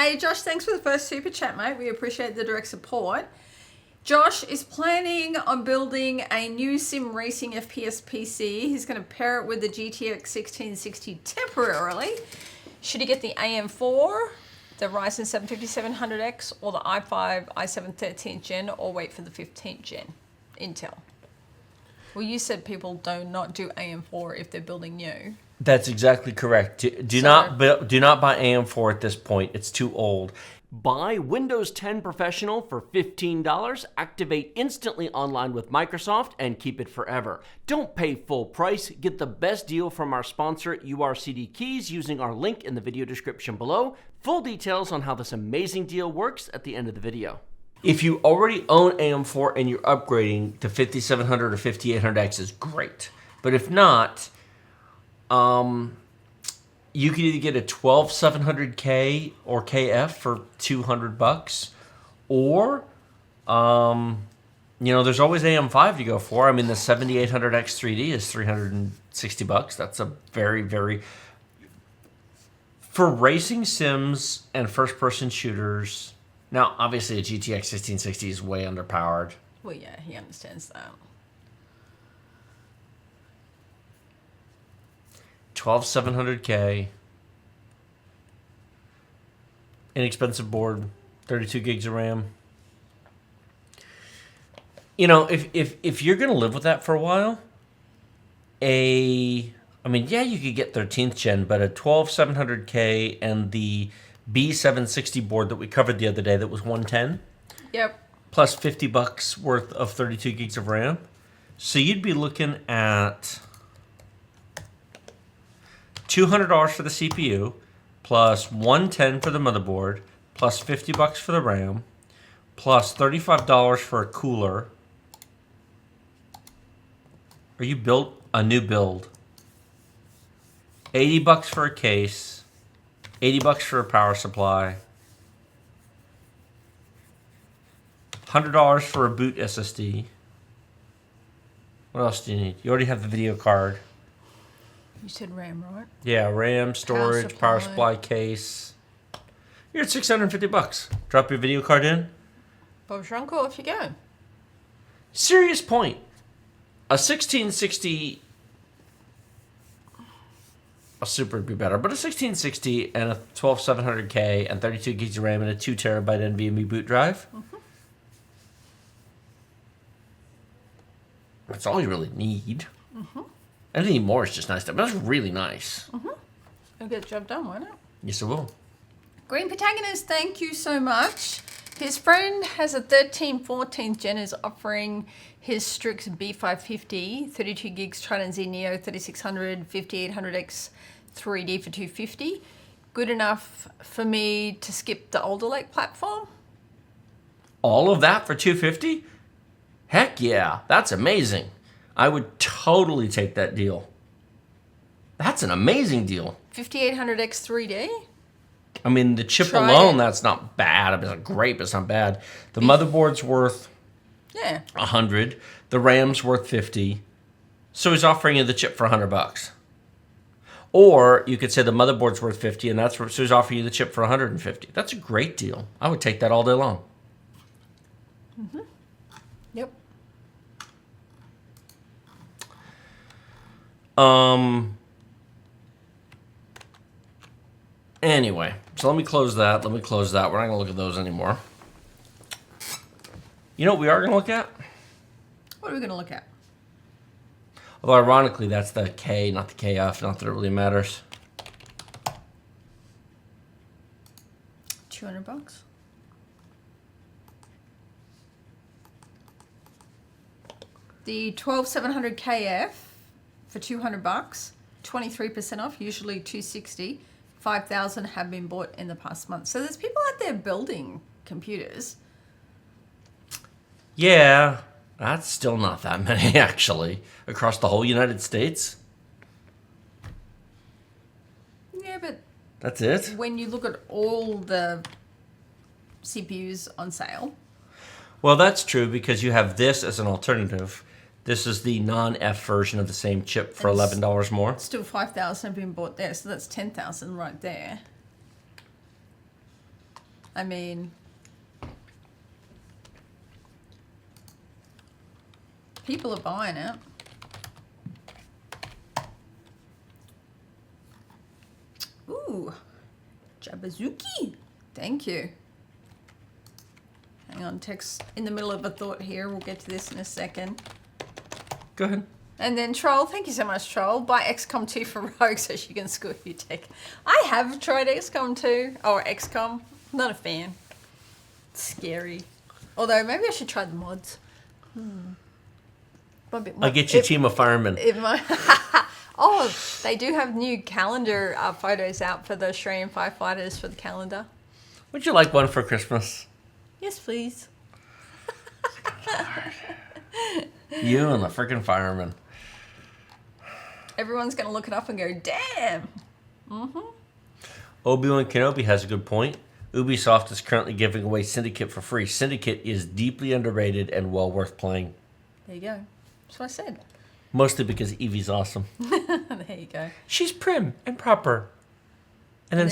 Hey, Josh, thanks for the first super chat, mate. We appreciate the direct support. Josh is planning on building a new sim racing FPS PC. He's going to pair it with the GTX 1660 temporarily. Should he get the AM4, the Ryzen 75700X, or the i5 i7 13th gen, or wait for the 15th gen Intel? Well, you said people do not do AM4 if they're building new. That's exactly correct. Do not buy AM4 at this point. It's too old. Buy Windows 10 Professional for $15. Activate instantly online with Microsoft and keep it forever. Don't pay full price. Get the best deal from our sponsor, UrCDKeys, using our link in the video description below. Full details on how this amazing deal works at the end of the video. If you already own AM4 and you're upgrading to 5700 or 5800X is great. But if not, you could either get a 12700K or KF for $200, or there's always AM5 to go for. I mean, the 7800X 3D is $360. That's a very, very, for racing sims and first-person shooters. Now, obviously, a GTX 1660 is way underpowered. Well, yeah, he understands that. 12700K, inexpensive board, 32 gigs of RAM. You know, if you're gonna live with that for a while, you could get 13th gen, but a 12700K and the B760 board that we covered the other day that was 110. Yep. Plus $50 worth of 32 gigs of RAM. So you'd be looking at $200 for the CPU, plus $110 for the motherboard, plus $50 for the RAM, plus $35 for a cooler. Or you built a new build. $80 for a case, $80 for a power supply, $100 for a boot SSD. What else do you need? You already have the video card. You said RAM, right? Yeah, RAM, storage, power supply case. You're at $650. Drop your video card in. Bob's your uncle, off you go. Serious point. A 1660, a Super would be better, but a 1660 and a 12700K and 32 gigs of RAM and a 2 terabyte NVMe boot drive. Mm-hmm. That's all you really need. Mm-hmm. Anything more is just nice. But that's really nice. Mm-hmm. It'll get the job done, won't it? Yes, it will. Green Protagonist, thank you so much. His friend has a 14th gen, is offering his Strix B550, 32 gigs Trident Z Neo, 3600, 5800X 3D for $250. Good enough for me to skip the older Lake platform? All of that for $250? Heck yeah, that's amazing. I would totally take that deal. That's an amazing deal. 5800X 3D? I mean, the chip alone, that's not bad. I mean, it's great, but it's not bad. The motherboard's worth $100. The RAM's worth $50. So he's offering you the chip for $100. Or you could say the motherboard's worth $50, and so he's offering you the chip for $150. That's a great deal. I would take that all day long. Mm-hmm. Yep. Anyway, so let me close that. We're not going to look at those anymore. You know what we are going to look at? What are we going to look at? Although ironically, that's the K, not the KF. Not that it really matters. $200. The 12700 KF for $200, 23% off, usually $260. 5,000 have been bought in the past month. So there's people out there building computers. Yeah, that's still not that many, actually, across the whole United States. Yeah, but that's it. When you look at all the CPUs on sale. Well, that's true because you have this as an alternative. This is the non-F version of the same chip for $11 more. Still 5,000 have been bought there, so that's 10,000 right there. I mean, people are buying it. Ooh, Jabazuki. Thank you. Hang on, text in the middle of a thought here. We'll get to this in a second. Go ahead. And then Troll, thank you so much, Troll. Buy XCOM 2 for Rogue so she can score your tech. I have tried XCOM 2, or XCOM. Not a fan. It's scary. Although, maybe I should try the mods. A bit more. I'll get you a team of firemen. Oh, they do have new calendar photos out for the Australian firefighters for the calendar. Would you like one for Christmas? Yes, please. You and the freaking firemen. Everyone's going to look it up and go, damn. Obi-Wan Kenobi has a good point. Ubisoft is currently giving away Syndicate for free. Syndicate is deeply underrated and well worth playing. There you go. That's what I said. Mostly because Evie's awesome. There you go. She's prim and proper. And then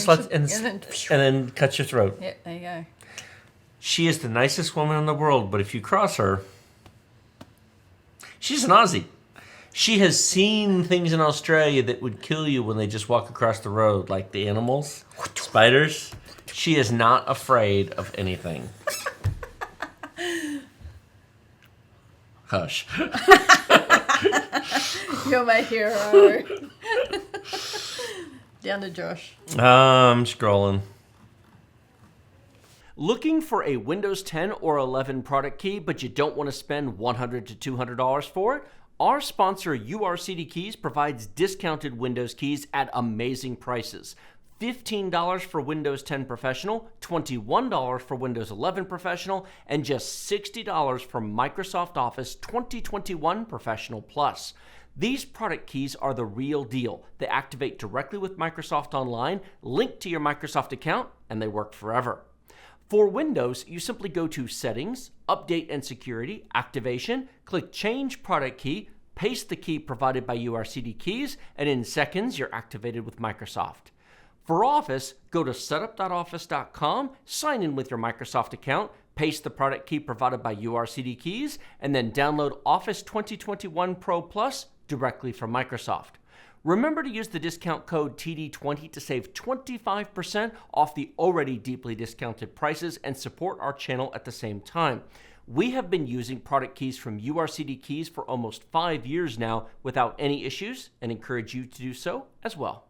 cuts your throat. Yep, there you go. She is the nicest woman in the world, but if you cross her, she's an Aussie. She has seen things in Australia that would kill you when they just walk across the road, like the animals, spiders. She is not afraid of anything. Hush. You're my hero. Down to Josh. I'm scrolling. Looking for a Windows 10 or 11 product key, but you don't want to spend $100 to $200 for it? Our sponsor, UrCDKeys, provides discounted Windows keys at amazing prices. $15 for Windows 10 Professional, $21 for Windows 11 Professional, and just $60 for Microsoft Office 2021 Professional Plus. These product keys are the real deal. They activate directly with Microsoft Online, link to your Microsoft account, and they work forever. For Windows, you simply go to Settings, Update and Security, Activation, click Change Product Key, paste the key provided by UrCDKeys, and in seconds, you're activated with Microsoft. For Office, go to setup.office.com, sign in with your Microsoft account, paste the product key provided by UrCDKeys, and then download Office 2021 Pro Plus directly from Microsoft. Remember to use the discount code TD20 to save 25% off the already deeply discounted prices and support our channel at the same time. We have been using product keys from UrCDKeys for almost 5 years now without any issues and encourage you to do so as well.